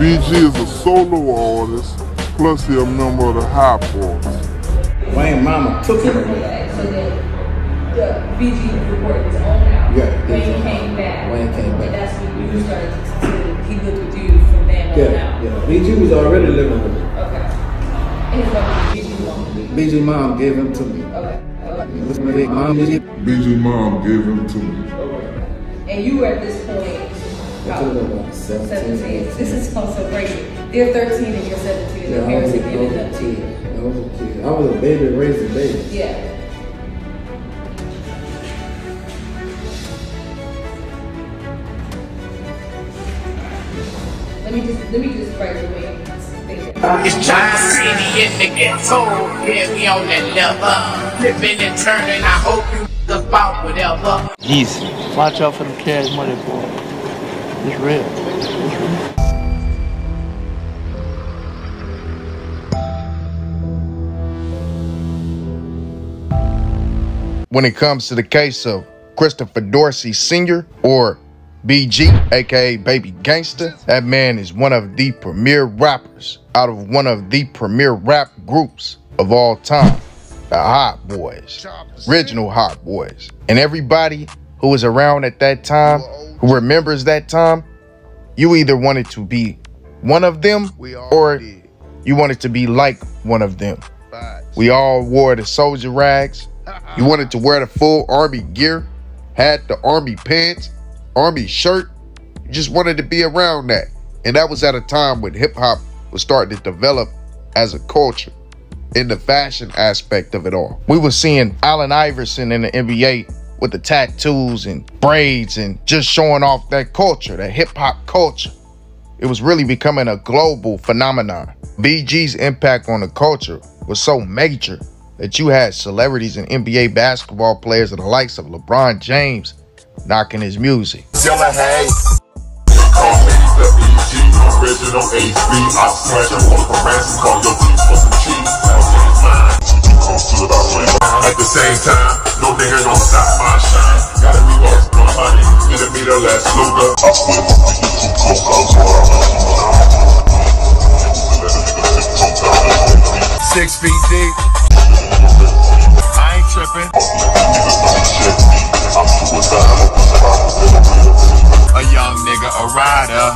BG is a solo artist, plus he's a member of the Hotboys. Wayne mama took him away. So then the BG recorded his own album. Yeah, Wayne came back. Wayne came back. And that's when you started to he lived with you from then on out. Yeah. BG was already living with me. Okay. And his mom, BG's mom. BG mom gave him to me. Okay. Listen to big mom, BG. BG mom gave him to me. Okay. And you were at this point About 17. This is also crazy. They're 13 and you're 17. Their parents are giving them to you. I was a kid. I was a baby raising babies. Yeah. Let me just write the way you think. It's Choppa City in the ghetto. Yeah, we on that level. Flipping and turning. I hope you about whatever. Easy. Watch out for them Cashmoney, boy. It's real. When it comes to the case of Christopher Dorsey Sr. or BG, aka Baby Gangsta, that man is one of the premier rappers out of one of the premier rap groups of all time, the Hotboys, original Hotboys. And everybody who was around at that time, who remembers that time, you either wanted to be one of them or you wanted to be like one of them. We all wore the soldier rags. You wanted to wear the full army gear, had the army pants, army shirt. You just wanted to be around that. And that was at a time when hip hop was starting to develop as a culture in the fashion aspect of it all. We were seeing Allen Iverson in the NBA with the tattoos and braids and just showing off that culture, that hip hop culture. It was really becoming a global phenomenon. BG's impact on the culture was so major that you had celebrities and NBA basketball players of the likes of LeBron James knocking his music. At the same time, no nigga gon' stop my shine. Gotta be lost, nobody, gonna be the last Luger. I swear, you too close, 6 feet deep. I ain't tripping. A young nigga, a rider.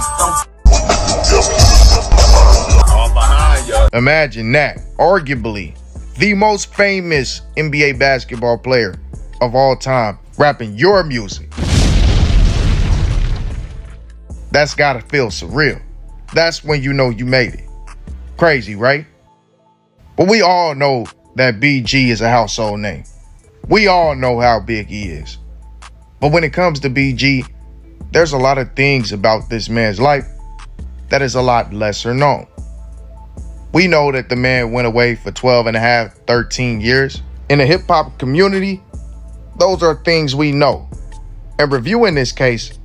All behind ya. Imagine that. Arguably the most famous NBA basketball player of all time rapping your music. That's gotta feel surreal. That's when you know you made it. Crazy, right? But we all know that BG is a household name. We all know how big he is. But when it comes to BG, there's a lot of things about this man's life that is a lot lesser known. We know that the man went away for 12 and a half, 13 years. In the hip hop community, those are things we know. And reviewing this case,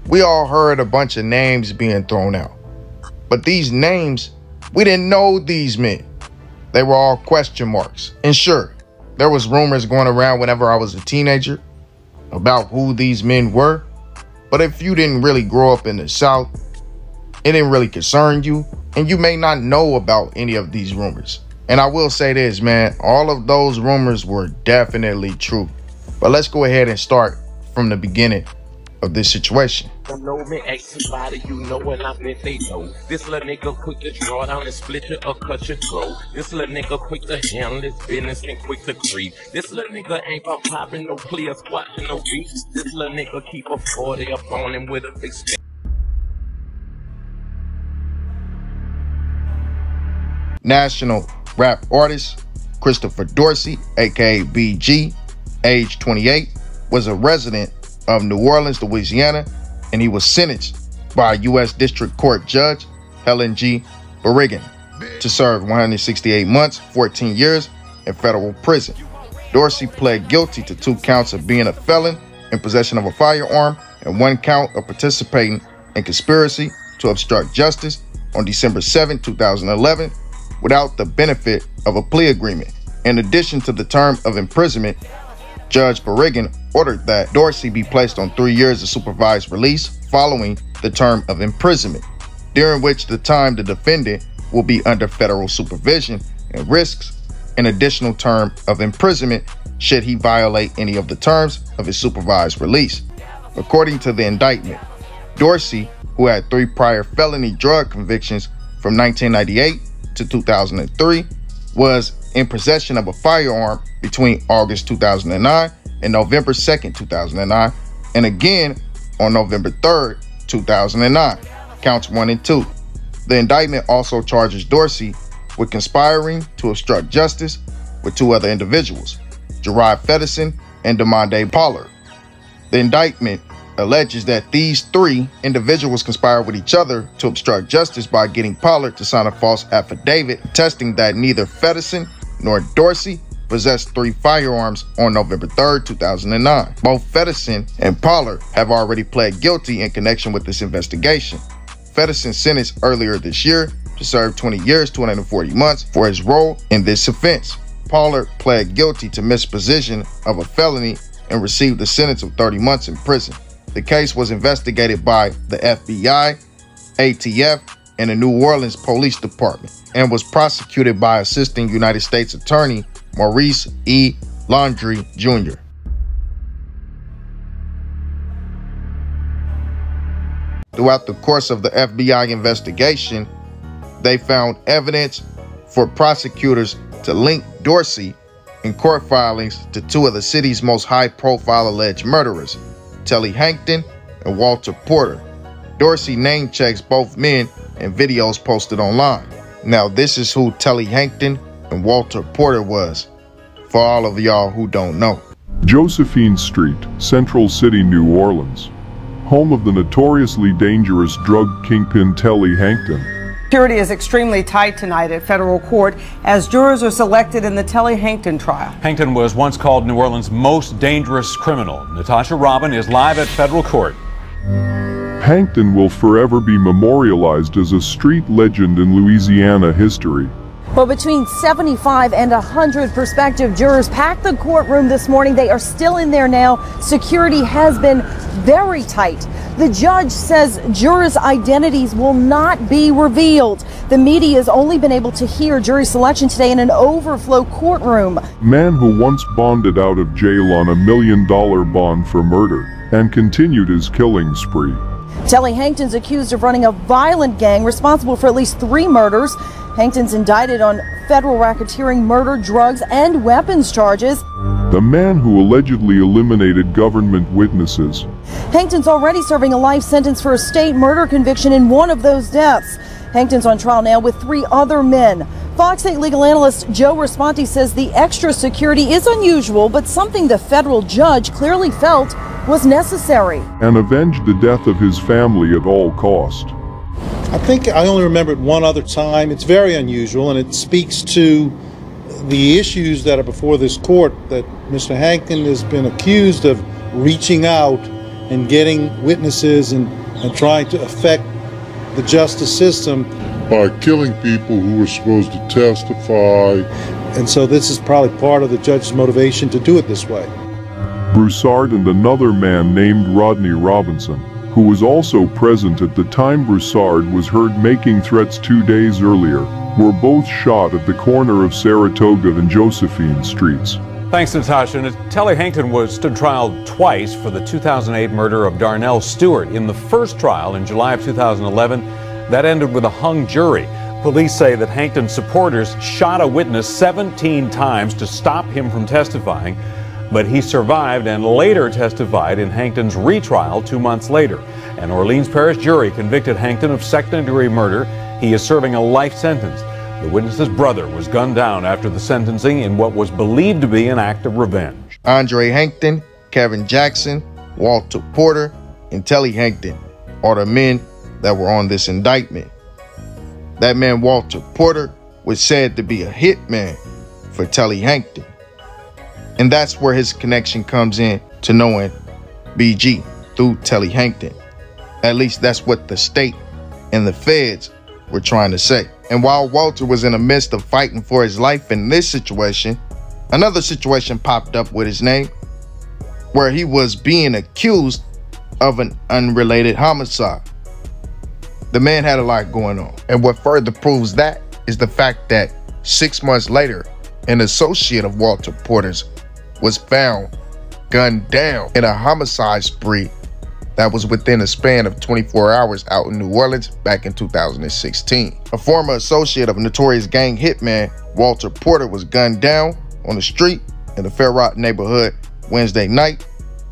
we all heard a bunch of names being thrown out. But these names, we didn't know these men. They were all question marks. And sure, there was rumors going around whenever I was a teenager about who these men were. But if you didn't really grow up in the South, it didn't really concern you, and you may not know about any of these rumors. And I will say this, man, all of those rumors were definitely true. But let's go ahead and start from the beginning of this situation. Know me, ask somebody you know, and I bet they know. This little nigga quick to draw down and split you or cut your throat. This little nigga quick to handle his business and quick to creep. This little nigga ain't about popping no clear, squashing no beats. This little nigga keep a 40 up on him with a big stick. National rap artist Christopher Dorsey, aka BG, age 28, was a resident of New Orleans, Louisiana, and he was sentenced by a U.S. District Court Judge Ymcmb to serve 168 months, 14 years in federal prison. Dorsey pled guilty to 2 counts of being a felon in possession of a firearm and 1 count of participating in conspiracy to obstruct justice on December 7, 2011, without the benefit of a plea agreement. In addition to the term of imprisonment, Judge Ymcmb ordered that Dorsey be placed on 3 years of supervised release following the term of imprisonment. during which the time the defendant will be under federal supervision and risks an additional term of imprisonment should he violate any of the terms of his supervised release. According to the indictment, Dorsey, who had 3 prior felony drug convictions from 1998 to 2003, was in possession of a firearm between August 2009 and November 2nd, 2009, and again on November 3rd, 2009, counts 1 and 2. The indictment also charges Dorsey with conspiring to obstruct justice with 2 other individuals, Gerard Fonison and DeAndre Par. The indictment alleges that these 3 individuals conspired with each other to obstruct justice by getting Pollard to sign a false affidavit attesting that neither Fonison nor Dorsey possessed 3 firearms on November 3rd, 2009. Both Fonison and Pollard have already pled guilty in connection with this investigation. Fonison sentenced earlier this year to serve 20 years, 240 months for his role in this offense. Pollard pled guilty to misposition of a felony and received a sentence of 30 months in prison. The case was investigated by the FBI, ATF, and the New Orleans Police Department, and was prosecuted by Assistant United States Attorney Maurice E. Laundrie, Jr. Throughout the course of the FBI investigation, they found evidence for prosecutors to link Dorsey in court filings to 2 of the city's most high-profile alleged murderers, Telly Hton and Walter Porter. Dorsey name checks both men in videos posted online. Now this is who Telly Hton and Walter Porter was, for all of y'all who don't know. Josephine Street, Central City, New Orleans, home of the notoriously dangerous drug kingpin Telly Hton. Security is extremely tight tonight at federal court as jurors are selected in the Telly Hton trial. Hton was once called New Orleans' most dangerous criminal. Natasha Robin is live at federal court. Hton will forever be memorialized as a street legend in Louisiana history. Well, between 75 and 100 prospective jurors packed the courtroom this morning. They are still in there now. Security has been very tight. The judge says jurors' identities will not be revealed. The media has only been able to hear jury selection today in an overflow courtroom. Man who once bonded out of jail on $1 million bond for murder and continued his killing spree. Telly Hton's accused of running a violent gang responsible for at least 3 murders. Hton's indicted on federal racketeering, murder, drugs, and weapons charges. The man who allegedly eliminated government witnesses. Hton's already serving a life sentence for a state murder conviction in one of those deaths. Hton's on trial now with 3 other men. Fox 8 legal analyst Joe Responti says the extra security is unusual, but something the federal judge clearly felt was necessary. And avenged the death of his family at all cost. I think I only remember it one other time. It's very unusual, and it speaks to the issues that are before this court, that Mr. Hton has been accused of reaching out and getting witnesses and trying to affect the justice system. By killing people who were supposed to testify. And so this is probably part of the judge's motivation to do it this way. Broussard and another man named Rodney Robinson, who was also present at the time Broussard was heard making threats 2 days earlier, were both shot at the corner of Saratoga and Josephine Streets. Thanks, Natasha. Telly Hton stood trial twice for the 2008 murder of Darnell Stewart. In the first trial in July of 2011, that ended with a hung jury. Police say that Hton's supporters shot a witness 17 times to stop him from testifying, but he survived and later testified in Hton's retrial 2 months later. An Orleans Parish jury convicted Hton of second-degree murder. He is serving a life sentence. The witness's brother was gunned down after the sentencing in what was believed to be an act of revenge. Andre Hton, Kevin Jackson, Walter Porter, and Telly Hton are the men that were on this indictment. That man Walter Porter was said to be a hitman for Telly Hton. And that's where his connection comes in to knowing BG through Telly Hton. At least that's what the state and the feds were trying to say. And while Walter was in the midst of fighting for his life in this situation, another situation popped up with his name where he was being accused of an unrelated homicide. The man had a lot going on. And what further proves that is the fact that 6 months later, an associate of Walter Porter's was found gunned down in a homicide spree that was within a span of 24 hours out in New Orleans back in 2016. A former associate of notorious gang hitman Walter Porter was gunned down on the street in the Fair Rock neighborhood Wednesday night,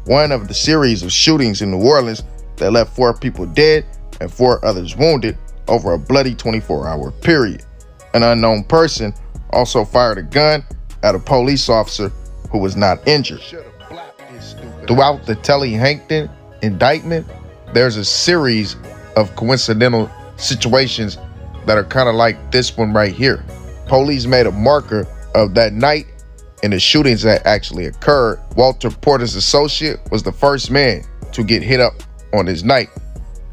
one of the series of shootings in New Orleans that left 4 people dead and 4 others wounded over a bloody 24-hour period. An unknown person also fired a gun at a police officer who was not injured. Throughout the Telly Hankton indictment, there's a series of coincidental situations that are kind of like this one right here. Police made a marker of that night and the shootings that actually occurred. Walter Porter's associate was the first man to get hit up on his night.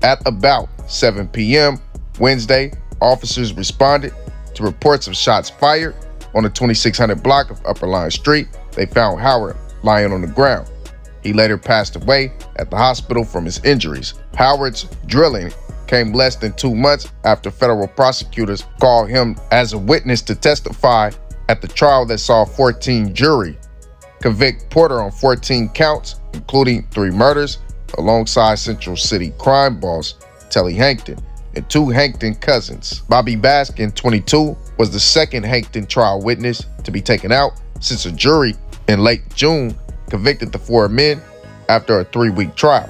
At about 7 p.m. Wednesday, officers responded to reports of shots fired on the 2600 block of Upper Line Street. They found Howard lying on the ground. He later passed away at the hospital from his injuries. Howard's drilling came less than 2 months after federal prosecutors called him as a witness to testify at the trial that saw a 14 jury convict Porter on 14 counts, including 3 murders, alongside Central City crime boss Telly Hankton and 2 Hankton cousins. Bobby Baskin, 22, was the second Hankton trial witness to be taken out since a jury in late June convicted the 4 men after a 3-week trial.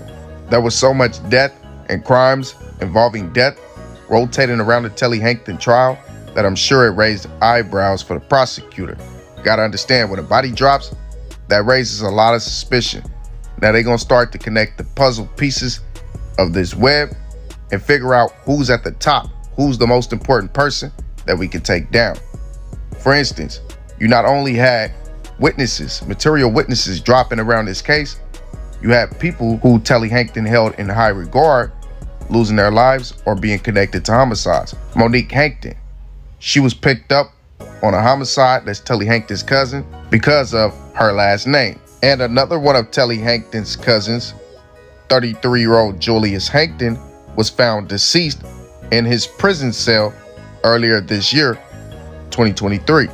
There was so much death and crimes involving death rotating around the Telly Hankton trial that I'm sure it raised eyebrows for the prosecutor. Gotta understand, when a body drops, that raises a lot of suspicion. Now they're gonna start to connect the puzzle pieces of this web and figure out who's at the top, who's the most important person that we can take down. For instance, you not only had witnesses, material witnesses dropping around this case, you had people who Telly Hankton held in high regard losing their lives or being connected to homicides. Monique Hankton, she was picked up on a homicide that's Telly Hankton's cousin because of her last name. And another one of Telly Hankton's cousins, 33-year-old Julius Hankton, was found deceased in his prison cell earlier this year, 2023.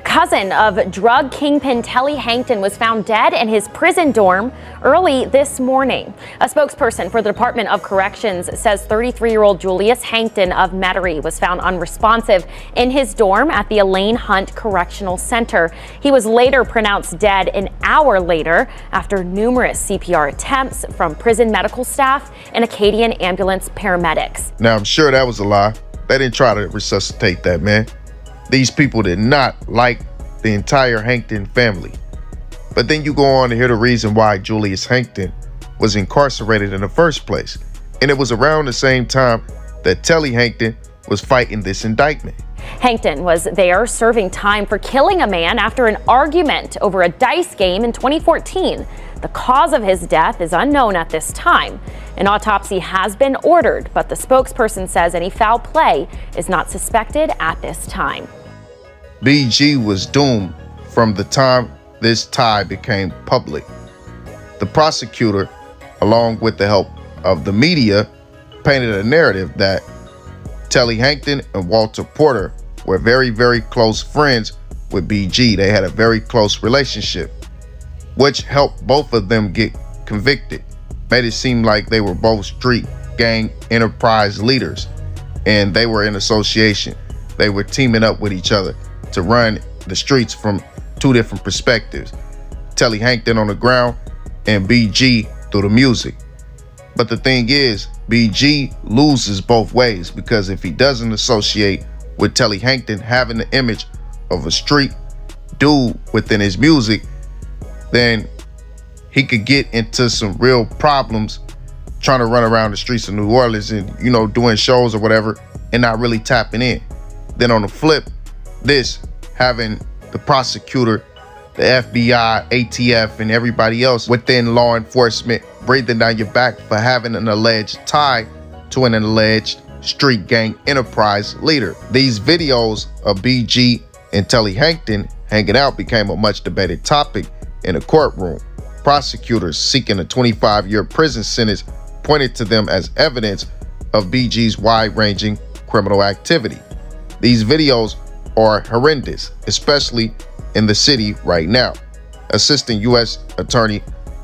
Cousin of drug kingpin Telly Hankton was found dead in his prison dorm early this morning. A spokesperson for the Department of Corrections says 33-year-old Julius Hankton of Metairie was found unresponsive in his dorm at the Elaine Hunt Correctional Center. He was later pronounced dead an hour later after numerous CPR attempts from prison medical staff and Acadian ambulance paramedics. Now, I'm sure that was a lie. They didn't try to resuscitate that man. These people did not like the entire Hankton family. But then you go on to hear the reason why Julius Hankton was incarcerated in the first place. And it was around the same time that Telly Hankton was fighting this indictment. Hankton was there serving time for killing a man after an argument over a dice game in 2014. The cause of his death is unknown at this time. An autopsy has been ordered, but the spokesperson says any foul play is not suspected at this time. BG was doomed from the time this tie became public. The prosecutor, along with the help of the media, painted a narrative that Telly Hankton and Walter Porter were very, very close friends with BG. They had a very close relationship, which helped both of them get convicted. Made it seem like they were both street gang enterprise leaders and they were in association. They were teaming up with each other to run the streets from 2 different perspectives. Telly Hankton on the ground and BG through the music. But the thing is, BG loses both ways, because if he doesn't associate with Telly Hankton having the image of a street dude within his music, then he could get into some real problems trying to run around the streets of New Orleans and, you know, doing shows or whatever and not really tapping in. Then on the flip, this having the prosecutor, the FBI, ATF, and everybody else within law enforcement breathing down your back for having an alleged tie to an alleged street gang enterprise leader. These videos of BG and Telly Hankton hanging out became a much debated topic in the courtroom. Prosecutors seeking a 25-year prison sentence pointed to them as evidence of BG's wide-ranging criminal activity. These videos are horrendous, especially in the city right now. Assistant U.S. Attorney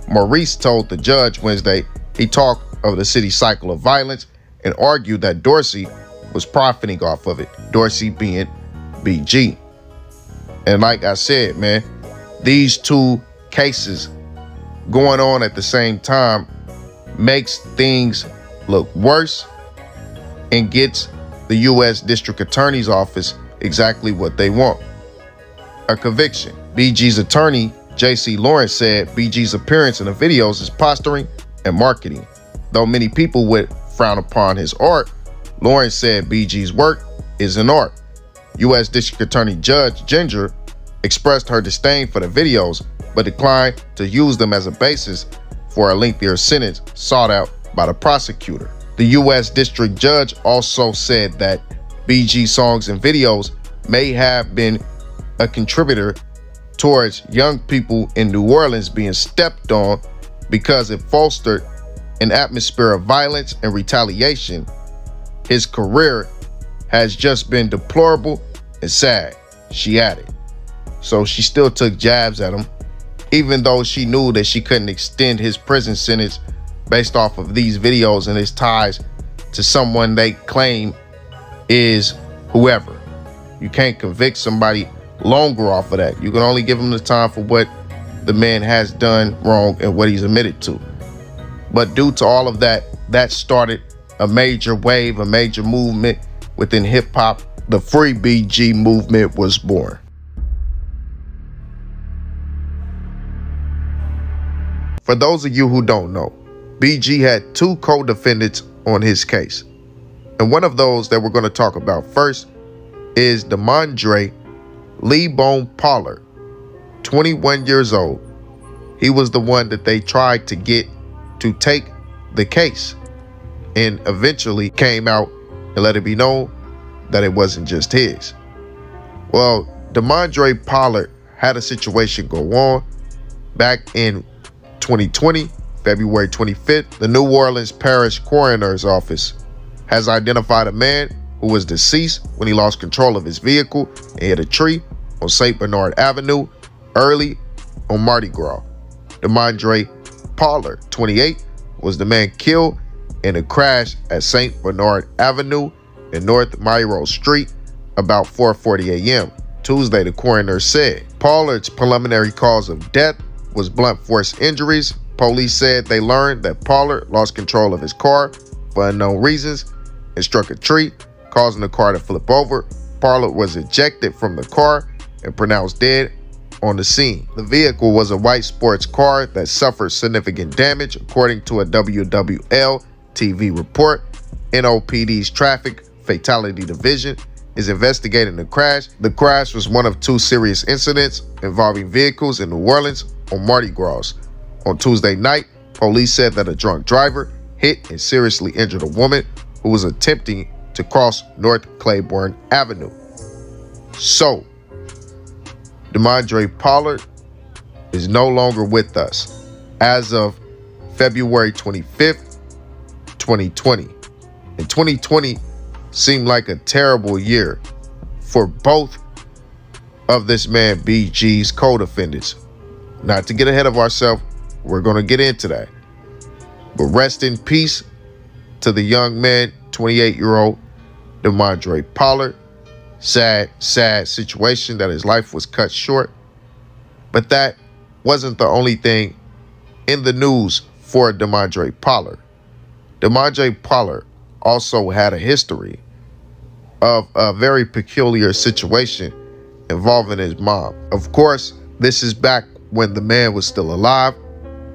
Maurice told the judge Wednesday he talked of the city's cycle of violence and argued that Dorsey was profiting off of it, Dorsey being BG. And like I said, man, these two cases going on at the same time makes things look worse and gets the U.S. District Attorney's Office exactly what they want: a conviction. BG's attorney, J.C. Lawrence, said BG's appearance in the videos is posturing and marketing. Though many people would frown upon his art, Lawrence said BG's work is an art. U.S. District Attorney Judge Ginger expressed her disdain for the videos, but declined to use them as a basis for a lengthier sentence sought out by the prosecutor. The U.S. District Judge also said that BG songs and videos may have been a contributor towards young people in New Orleans being stepped on because it fostered an atmosphere of violence and retaliation. His career has just been deplorable and sad, she added. So she still took jabs at him, even though she knew that she couldn't extend his prison sentence based off of these videos and his ties to someone they claim is whoever. You can't convict somebody longer off of that. You can only give him the time for what the man has done wrong and what he's admitted to. But due to all of that, that started a major wave, a major movement within hip-hop. The Free BG movement was born. For those of you who don't know, BG had two co-defendants on his case. And one of those that we're going to talk about first is DeAndre Pollard, 21 years old. He was the one that they tried to get to take the case, and eventually came out and let it be known that it wasn't just his. Well, DeAndre Pollard had a situation go on back in 2020, February 25th. The New Orleans Parish Coroner's Office has identified a man who was deceased when he lost control of his vehicle and hit a tree on St. Bernard Avenue early on Mardi Gras. DeAndre Pollard, 28, was the man killed in a crash at St. Bernard Avenue and North Mairo Street about 4:40 a.m. Tuesday, the coroner said. Pollard's preliminary cause of death was blunt force injuries. Police said they learned that Pollard lost control of his car for unknown reasons and struck a tree, causing the car to flip over. Pollard was ejected from the car and pronounced dead on the scene. The vehicle was a white sports car that suffered significant damage, according to a WWL TV report. NOPD's Traffic Fatality Division is investigating the crash. The crash was one of two serious incidents involving vehicles in New Orleans on Mardi Gras. On Tuesday night, police said that a drunk driver hit and seriously injured a woman who was attempting to cross North Claiborne Avenue. So, DeAndre Pollard is no longer with us as of February 25th, 2020. And 2020 seemed like a terrible year for both of this man BG's co-defendants. Not to get ahead of ourselves, we're going to get into that. But rest in peace to the young man, 28-year-old DeAndre Pollard. Sad situation that his life was cut short. But that wasn't the only thing in the news for DeAndre Pollard. DeAndre Pollard also had a history of a very peculiar situation involving his mom. Of course, this is back when the man was still alive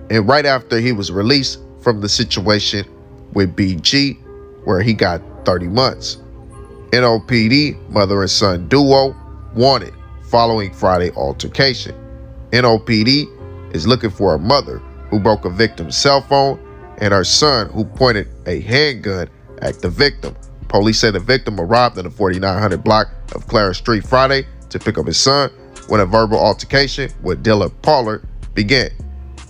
and right after he was released from the situation with BG, where he got 30 months. NOPD, mother and son duo, wanted following Friday altercation. NOPD is looking for a mother who broke a victim's cell phone and her son who pointed a handgun at the victim. Police say the victim arrived in the 4900 block of Clara Street Friday to pick up his son when a verbal altercation with Dealer Pollard began.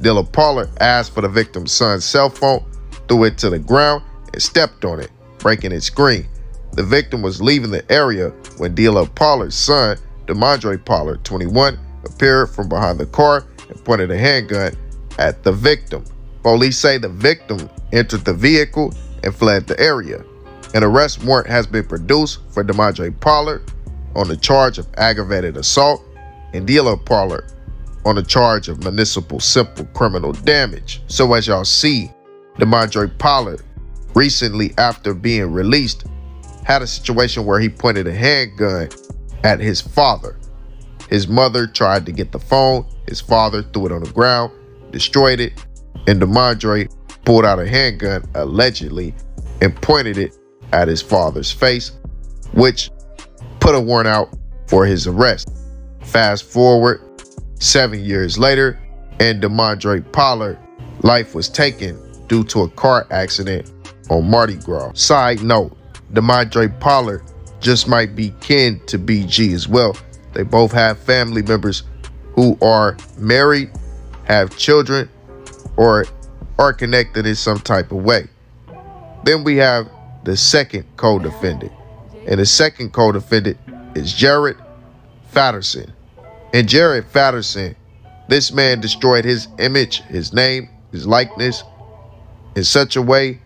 Dealer Pollard asked for the victim's son's cell phone, threw it to the ground, and stepped on it. breaking its screen. The victim was leaving the area when dealer Parler's son, DeAndre Par, 21, appeared from behind the car and pointed a handgun at the victim. Police say the victim entered the vehicle and fled the area. An arrest warrant has been produced for DeAndre Par on the charge of aggravated assault and dealer Par on the charge of municipal simple criminal damage. So as y'all see, DeAndre Par recently, after being released, had a situation where he pointed a handgun at his father. His mother tried to get the phone. His father threw it on the ground, destroyed it, and DeAndre pulled out a handgun, allegedly, and pointed it at his father's face, which put a warrant out for his arrest. Fast forward 7 years later, and DeAndre Par life was taken due to a car accident on Mardi Gras. Side note, DeAndre Par just might be kin to BG as well. They both have family members who are married, have children, or are connected in some type of way. Then we have the second co-defendant. And the second co-defendant is Jared Fonison. And Jared Fonison, this man destroyed his image, his name, his likeness in such a way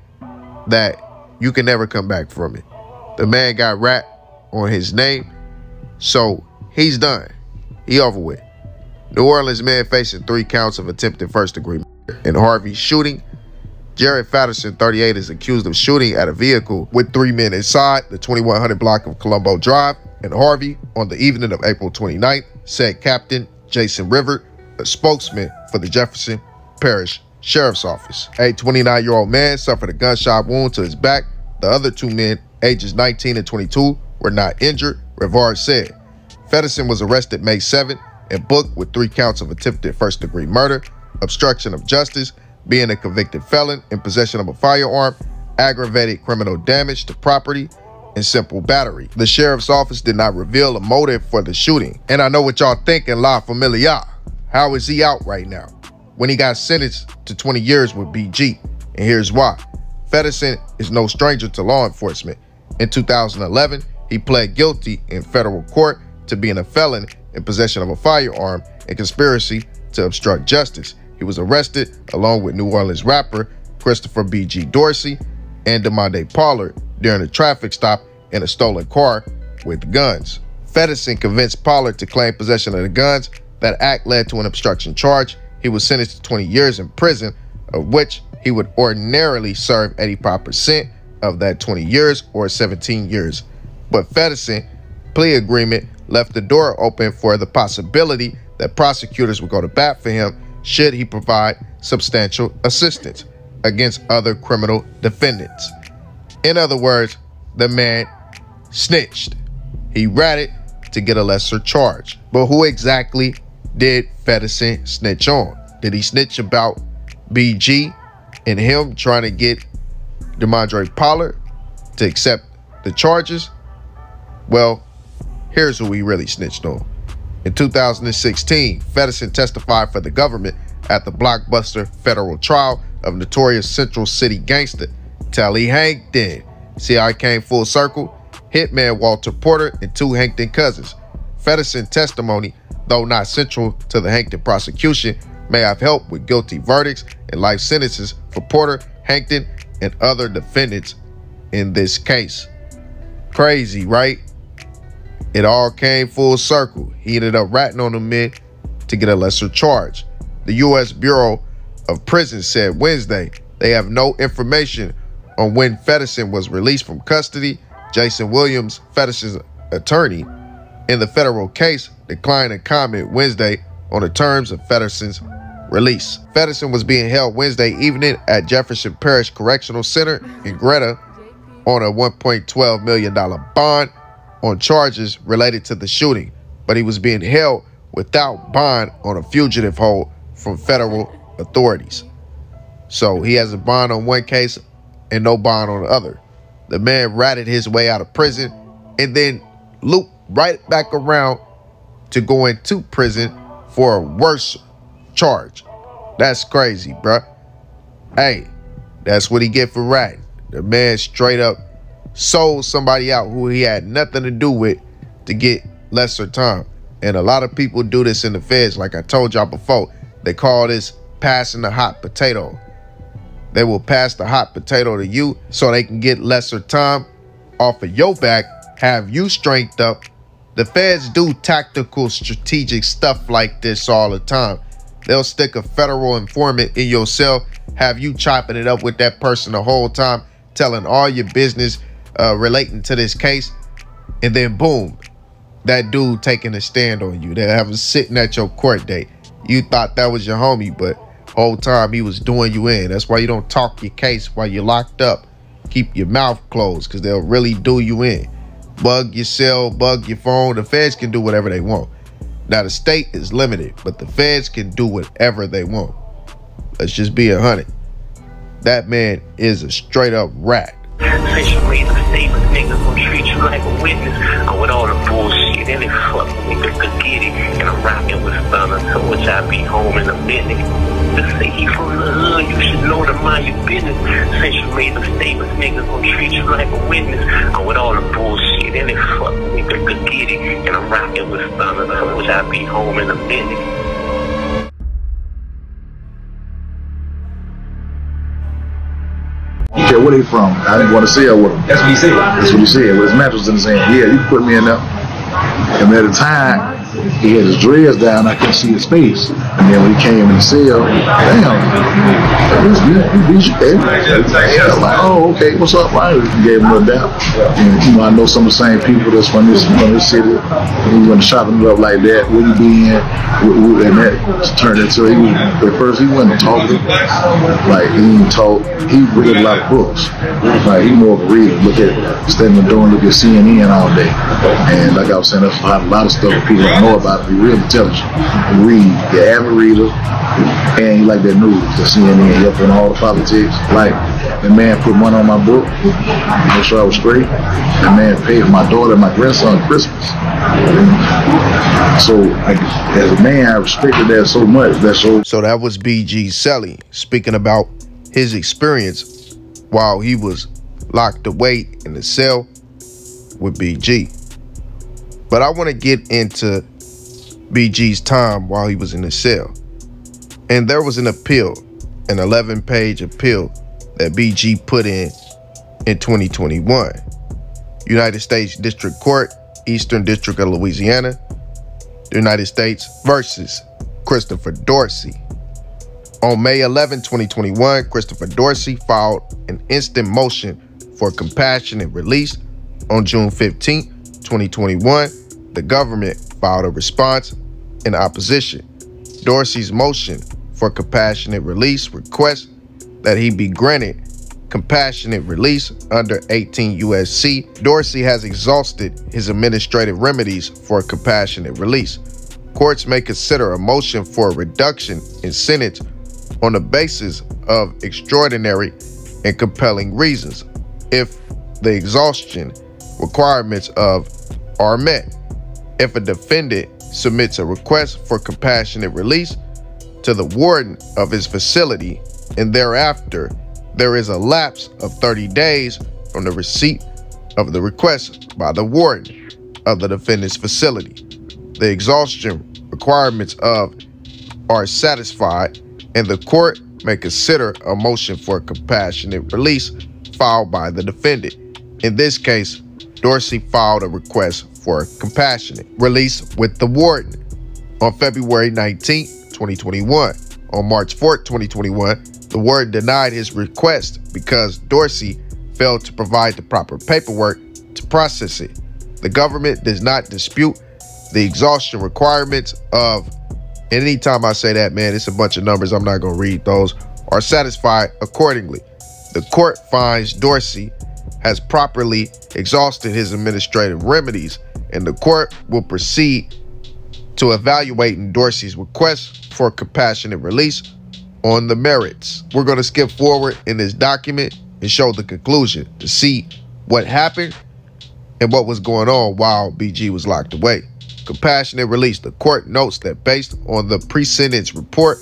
that you can never come back from it. The man got rap on his name, so he's done. He over with. New Orleans man facing 3 counts of attempted first-degree murder in Harvey's shooting. Jared Fonison, 38, is accused of shooting at a vehicle with 3 men inside the 2100 block of Colombo Drive in Harvey on the evening of April 29th, said Captain Jason River, a spokesman for the Jefferson Parish Sheriff's Office. A 29-year-old man suffered a gunshot wound to his back. The other 2 men, ages 19 and 22, were not injured, Rivard said. Fonison was arrested May 7th and booked with 3 counts of attempted first-degree murder, obstruction of justice, being a convicted felon in possession of a firearm, aggravated criminal damage to property, and simple battery. The sheriff's office did not reveal a motive for the shooting. And I know what y'all thinking, La Familia. How is he out right now when he got sentenced to 20 years with BG? And here's why. Fonison is no stranger to law enforcement. In 2011, he pled guilty in federal court to being a felon in possession of a firearm and conspiracy to obstruct justice. He was arrested along with New Orleans rapper Christopher B.G. Dorsey and DeAndre Par during a traffic stop in a stolen car with guns. Fonison convinced Par to claim possession of the guns. That act led to an obstruction charge. He was sentenced to 20 years in prison, of which he would ordinarily serve 85% of that 20 years or 17 years. But Fonison plea agreement left the door open for the possibility that prosecutors would go to bat for him should he provide substantial assistance against other criminal defendants. In other words, the man snitched. He ratted to get a lesser charge. But who exactly did Fonison snitch on? Did he snitch about BG and him trying to get DeAndre Par to accept the charges? Well, here's who he really snitched on. In 2016, Fonison testified for the government at the blockbuster federal trial of notorious Central City gangster Tyga Hton. See how I came full circle? Hitman Walter Porter and 2 Hton cousins. Fonison testimony, though not central to the Hton prosecution, may have helped with guilty verdicts and life sentences for Porter, Hton, and other defendants in this case. Crazy, right? It all came full circle. He ended up ratting on the men to get a lesser charge. The U.S. Bureau of Prisons said Wednesday they have no information on when Fonison was released from custody. Jason Williams, Fonison's attorney in the federal case, declined to comment Wednesday on the terms of Fonison's release. Fonison was being held Wednesday evening at Jefferson Parish Correctional Center in Greta on a $1.12 million bond on charges related to the shooting, but he was being held without bond on a fugitive hold from federal authorities. So he has a bond on one case and no bond on the other. The man ratted his way out of prison and then looped right back around to go into prison for a worse charge. That's crazy, bruh. Hey, that's what he get for ratting. The man straight up sold somebody out who he had nothing to do with to get lesser time. And a lot of people do this in the feds. Like I told y'all before, they call this passing the hot potato. They will pass the hot potato to you so they can get lesser time off of your back, have you strength up. The feds do tactical, strategic stuff like this all the time. They'll stick a federal informant in your cell, have you chopping it up with that person the whole time, telling all your business relating to this case, and then boom, that dude taking a stand on you. They'll have him sitting at your court date. You thought that was your homie, but whole time he was doing you in. That's why you don't talk your case while you're locked up. Keep your mouth closed, because they'll really do you in. Bug your cell, bug your phone. The feds can do whatever they want. Now, the state is limited, but the feds can do whatever they want. Let's just be 100. That man is a straight up rat. Since you made a statement, niggas gon' treat you like a witness. I'm with all the bullshit, and it fuck niggas could get it. And I'm rocking with Fonison, so which I be home in a minute. To say he from the hood, you should know to mind your business. Since you made a statement, niggas gon' treat you like a witness. I'm with all the bullshit, and it fuck niggas could get it. And I'm rocking with Fonison, so which I be home in a minute. He said, where they from? I didn't want to sell with him. That's what he said. That's what he said. With his mattress in his hand. Yeah, you can put me in there. And at the time, he had his dreads down. I couldn't see his face. And then when he came in the cell, damn, you BG. I'm like, oh, okay, what's up, right? He gave him a little doubt. And, you know, I know some of the same people that's from this city. He went shopping it up like that. Where you be in? And that turned into, at first he wasn't talking. Like, he didn't talk. He read a lot of books. Like, he more of a reader. Look at, stand in the door and look at CNN all day. And like I was saying, that's a lot of stuff people don't know about. Be real intelligent. Read. The avid reader. And he like that news, the CNN, he up on all the politics. Like, the man put money on my book, make sure I was straight. The man paid for my daughter and my grandson Christmas. So, as a man, I respected that so much. So that was BGizzle speaking about his experience while he was locked away in the cell with BG. But I want to get into BG's time while he was in the cell. And there was an appeal, an 11-page appeal that BG put in 2021. United States District Court, Eastern District of Louisiana, the United States versus Christopher Dorsey. On May 11, 2021, Christopher Dorsey filed an instant motion for compassionate release. On June 15, 2021, the government filed a response in opposition. Dorsey's motion for compassionate release requests that he be granted compassionate release under 18 U.S.C. Dorsey has exhausted his administrative remedies for compassionate release. Courts may consider a motion for a reduction in sentence on the basis of extraordinary and compelling reasons if the exhaustion requirements are met. If a defendant submits a request for compassionate release to the warden of his facility and thereafter there is a lapse of 30 days from the receipt of the request by the warden of the defendant's facility, the exhaustion requirements are satisfied and the court may consider a motion for compassionate release filed by the defendant. In this case, Dorsey filed a request for compassionate release with the warden on February 19, 2021. On March 4, 2021, the warden denied his request because Dorsey failed to provide the proper paperwork to process it. The government does not dispute the exhaustion requirements of, and anytime I say that, man, it's a bunch of numbers, I'm not going to read those, are satisfied accordingly. The court finds Dorsey has properly exhausted his administrative remedies, and the court will proceed to evaluating Dorsey's request for compassionate release on the merits. We're going to skip forward in this document and show the conclusion to see what happened and what was going on while BG was locked away. Compassionate release. The court notes that based on the pre-sentence report,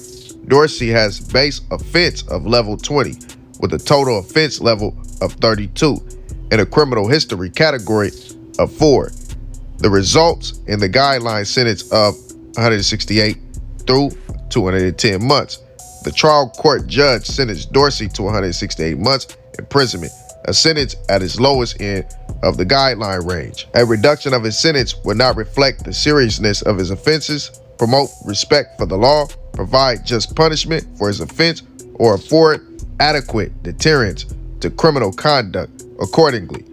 Dorsey has base offense of level 20 with a total offense level of 32 in a criminal history category of 4. The results in the guideline sentence of 168 through 210 months. The trial court judge sentenced Dorsey to 168 months imprisonment, a sentence at its lowest end of the guideline range. A reduction of his sentence would not reflect the seriousness of his offenses, promote respect for the law, provide just punishment for his offense, or afford adequate deterrence to criminal conduct. Accordingly,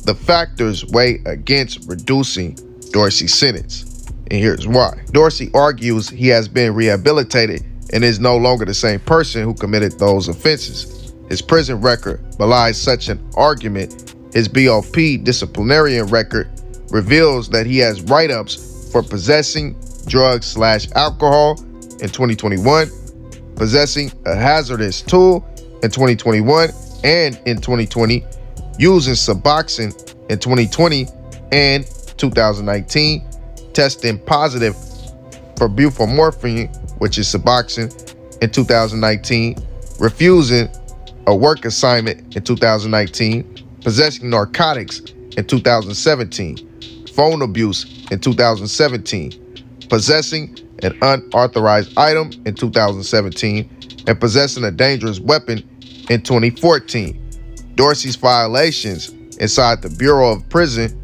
the factors weigh against reducing Dorsey's sentence. And here's why. Dorsey argues he has been rehabilitated and is no longer the same person who committed those offenses. His prison record belies such an argument. His BOP disciplinarian record reveals that he has write-ups for possessing drugs/alcohol in 2021, possessing a hazardous tool in 2021 and in 2020, using Suboxone in 2020 and 2019, testing positive for buprenorphine, which is Suboxone, in 2019, refusing a work assignment in 2019, possessing narcotics in 2017, phone abuse in 2017, possessing an unauthorized item in 2017, and possessing a dangerous weapon in 2014. Dorsey's violations inside the Bureau of Prison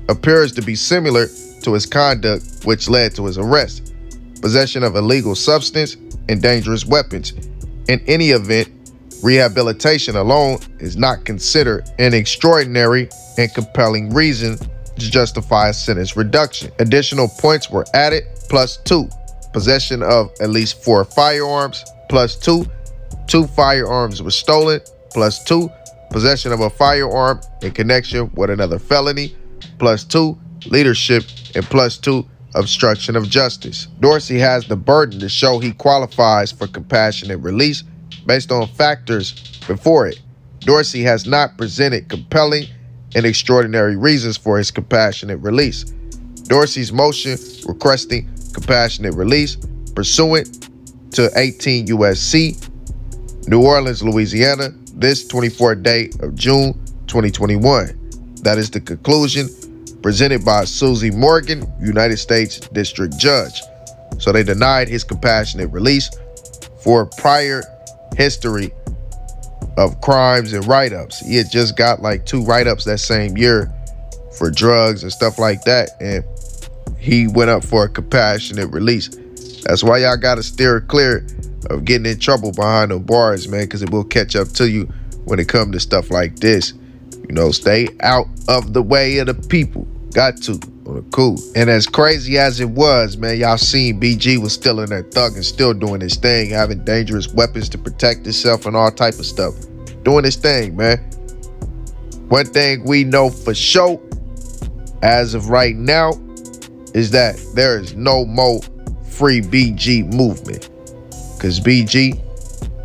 appears to be similar to his conduct which led to his arrest. Possession of illegal substance and dangerous weapons. In any event, rehabilitation alone is not considered an extraordinary and compelling reason to justify a sentence reduction. Additional points were added, +2. Possession of at least 4 firearms, +2. 2 firearms were stolen, +2. Possession of a firearm in connection with another felony, +2. Leadership, and +2. Obstruction of justice. Dorsey has the burden to show he qualifies for compassionate release based on factors before it. Dorsey has not presented compelling and extraordinary reasons for his compassionate release. Dorsey's motion requesting compassionate release pursuant to 18 U.S.C. New Orleans, Louisiana, this 24th day of June 2021. That is the conclusion presented by Susie Morgan, United States District Judge. So they denied his compassionate release for prior history of crimes and write-ups. He had just got like 2 write-ups that same year for drugs and stuff like that, and he went up for a compassionate release. That's why y'all gotta steer clear of getting in trouble behind the bars, man, because it will catch up to you when it comes to stuff like this. You know, stay out of the way of the people. Got to, on the cool. And as crazy as it was, man, y'all seen BG was still in that thug and still doing his thing, having dangerous weapons to protect himself and all type of stuff. Doing his thing, man. One thing we know for sure, as of right now, is that there is no more free BG movement. Because BG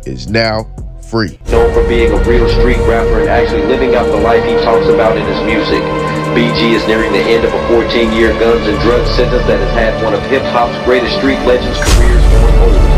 is now free. Known for being a real street rapper and actually living out the life he talks about in his music, BG is nearing the end of a 14-year guns and drugs sentence that has had one of hip-hop's greatest street legends' careers going hold.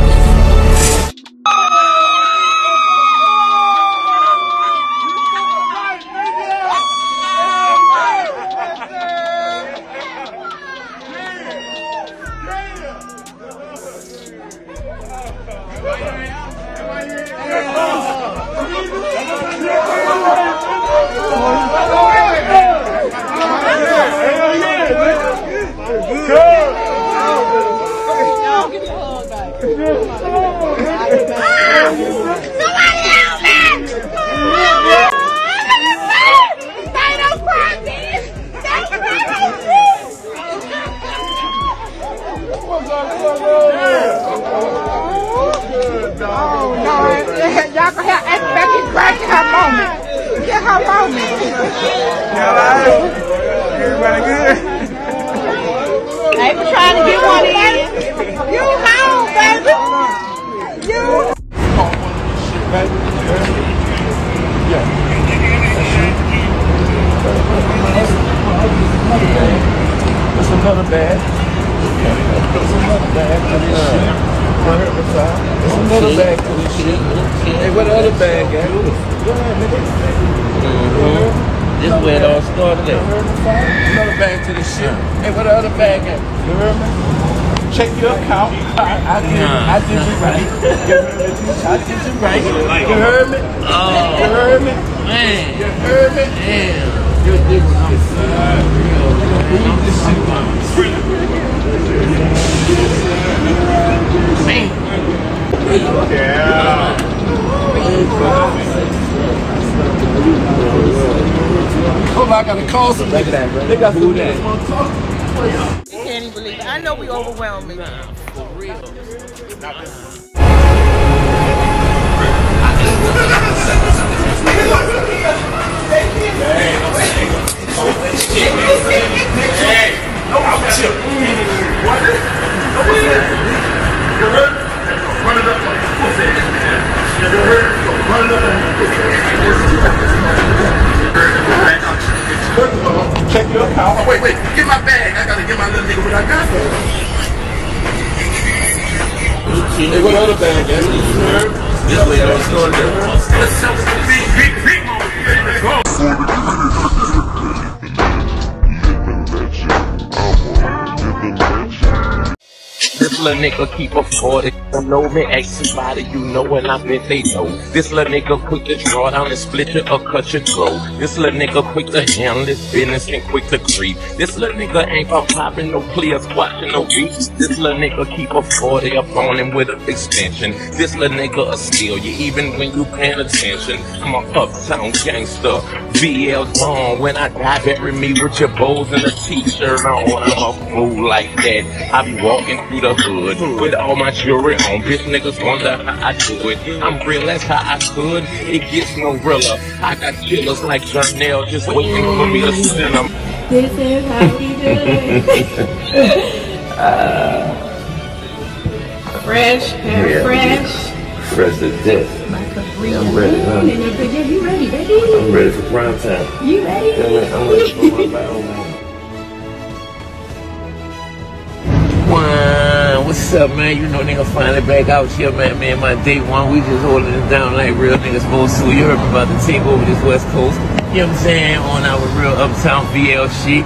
This is where it all started at. Another bag to the ship. Hey, what the other bag at? You heard me? Check your account. I did you right. You heard me? I did you right. You heard me? Oh, you heard me? Man. You heard me? Damn. You did this shit. Man. Yeah. Oh, I gotta call some niggas. They got some niggas want to talk. You can't even believe it. I know we overwhelmed me. For real. Check your account. Oh, wait, get my bag. I gotta get my little nigga what I got. Hey, what other bag? This way, let's go there. Let's sell the big moment. This little nigga keep a 40. Don't know me, ask somebody you know, and I bet they know. This little nigga quick to draw down and split you or cut your throat. This little nigga quick to handle his business and quick to creep. This little nigga ain't about popping no clear, squashing no beats. This little nigga keep a 40 up on him with an extension. This little nigga will steal you even when you paying attention. I'm a uptown gangster, VL on. When I die, bury me with your bows and a t-shirt on. I'm a fool like that. I be walking through the hood with all my jewelry on. Bitch niggas wonder how I do it. I'm real, that's how I could. It gets no realer. I got killers like Juvenile just waiting for me to send them. This is how we do it. Fresh, hair fresh. Fresh to death. Yeah, I'm ready, huh? You ready, baby? I'm ready for prime time. You ready? I'm ready for my battle, man. What's up, man? You know nigga finally back out here, man. Man, my day one, we just holding it down like real niggas supposed to. You heard me about to take over this West Coast. You know what I'm saying? On our real uptown VL shit.